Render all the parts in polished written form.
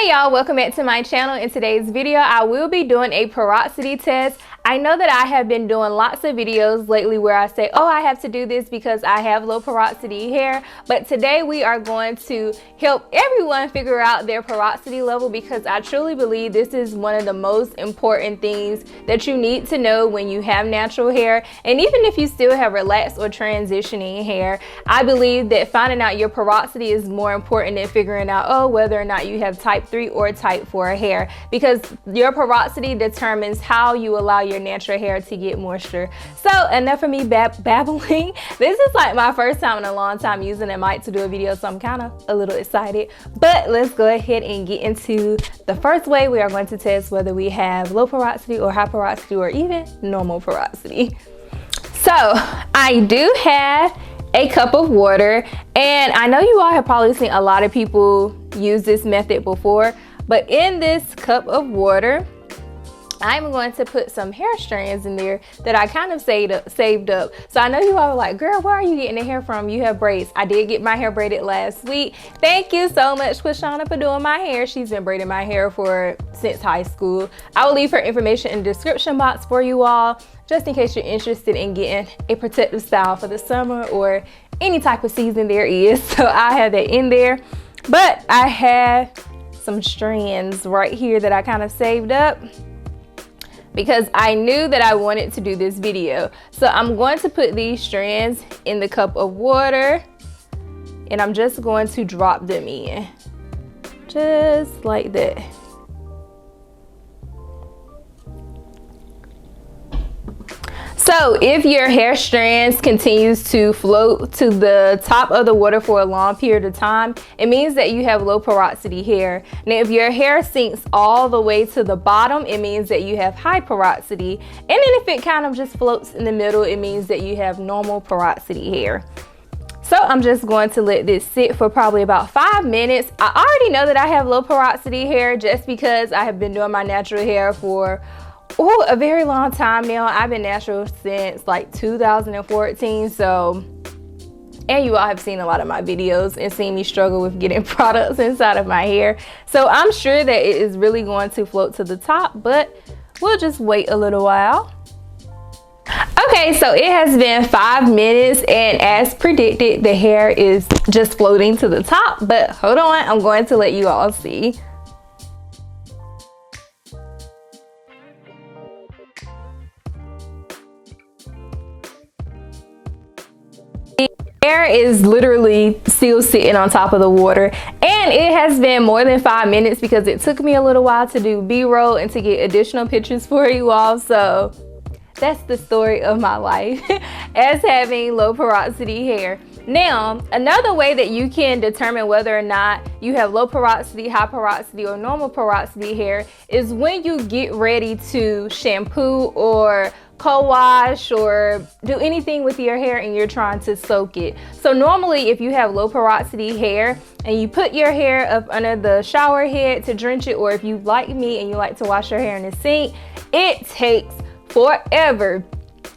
Hey y'all, welcome back to my channel. In today's video, I will be doing a porosity test. I know that I have been doing lots of videos lately where I say, oh, I have to do this because I have low porosity hair. But today we are going to help everyone figure out their porosity level, because I truly believe this is one of the most important things that you need to know when you have natural hair. And even if you still have relaxed or transitioning hair, I believe that finding out your porosity is more important than figuring out, oh, whether or not you have type 3 or type 4 hair, because your porosity determines how you allow your natural hair to get moisture. So enough of me babbling. This is like my first time in a long time using a mic to do a video, so I'm kind of a little excited. But let's go ahead and get into the first way we are going to test whether we have low porosity or high porosity or even normal porosity. So I do have a cup of water, and I know you all have probably seen a lot of people use this method before, but in this cup of water I'm going to put some hair strands in there that I kind of saved up. So I know you all are like, girl, where are you getting the hair from? You have braids. I did get my hair braided last week. Thank you so much, Quishana, for doing my hair. She's been braiding my hair since high school. I will leave her information in the description box for you all, just in case you're interested in getting a protective style for the summer or any type of season there is. So I have that in there. But I have some strands right here that I kind of saved up, because I knew that I wanted to do this video. So I'm going to put these strands in the cup of water, and I'm just going to drop them in, just like that. So if your hair strands continues to float to the top of the water for a long period of time, it means that you have low porosity hair. Now if your hair sinks all the way to the bottom, it means that you have high porosity. And then if it kind of just floats in the middle, it means that you have normal porosity hair. So I'm just going to let this sit for probably about 5 minutes. I already know that I have low porosity hair just because I have been doing my natural hair for a very long time now. I've been natural since like 2014, so, and you all have seen a lot of my videos and seen me struggle with getting products inside of my hair. So I'm sure that it is really going to float to the top, but we'll just wait a little while. Okay, so it has been 5 minutes, and as predicted, the hair is just floating to the top. But hold on, I'm going to let you all see. Hair is literally still sitting on top of the water, and it has been more than 5 minutes because it took me a little while to do B-roll and to get additional pictures for you all. So that's the story of my life as having low porosity hair. Now, another way that you can determine whether or not you have low porosity, high porosity, or normal porosity hair is when you get ready to shampoo or co-wash or do anything with your hair and you're trying to soak it. So normally if you have low porosity hair and you put your hair up under the shower head to drench it, or if you like me and you like to wash your hair in the sink, it takes forever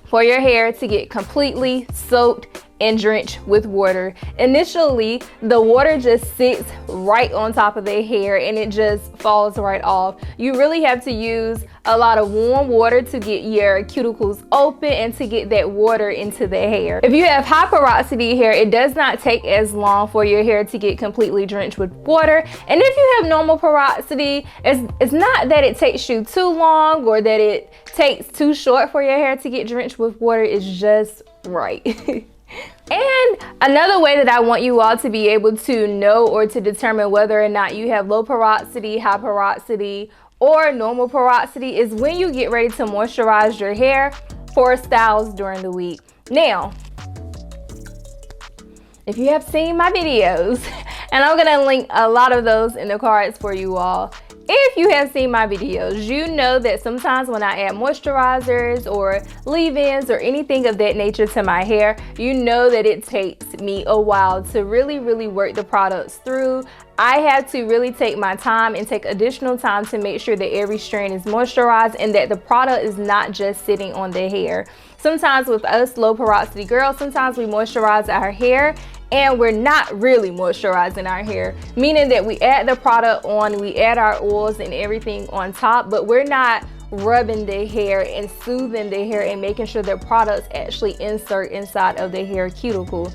for your hair to get completely soaked and drenched with water. Initially, the water just sits right on top of the hair and it just falls right off. You really have to use a lot of warm water to get your cuticles open and to get that water into the hair. If you have high porosity hair, it does not take as long for your hair to get completely drenched with water. And if you have normal porosity, it's not that it takes you too long or that it takes too short for your hair to get drenched with water. It's just right. And another way that I want you all to be able to know or to determine whether or not you have low porosity, high porosity, or normal porosity is when you get ready to moisturize your hair for styles during the week. Now, if you have seen my videos, and I'm gonna link a lot of those in the cards for you all, if you have seen my videos, you know that sometimes when I add moisturizers or leave-ins or anything of that nature to my hair, you know that it takes me a while to really work the products through. I have to really take my time and take additional time to make sure that every strand is moisturized and that the product is not just sitting on the hair. Sometimes with us low porosity girls, sometimes we moisturize our hair and we're not really moisturizing our hair, meaning that we add the product on, we add our oils and everything on top, but we're not rubbing the hair and soothing the hair and making sure the products actually insert inside of the hair cuticle.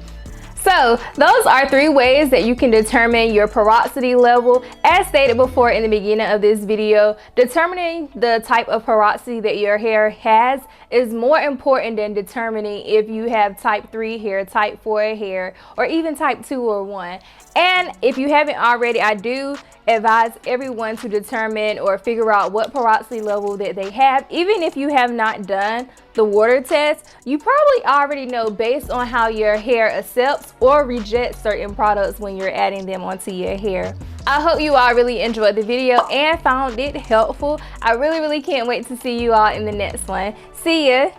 So those are 3 ways that you can determine your porosity level. As stated before in the beginning of this video, determining the type of porosity that your hair has is more important than determining if you have type 3 hair, type 4 hair, or even type 2 or 1. And if you haven't already, I do advise everyone to determine or figure out what porosity level that they have. Even if you have not done the water test, you probably already know based on how your hair accepts or rejects certain products when you're adding them onto your hair. I hope you all really enjoyed the video and found it helpful. I really can't wait to see you all in the next one. See ya!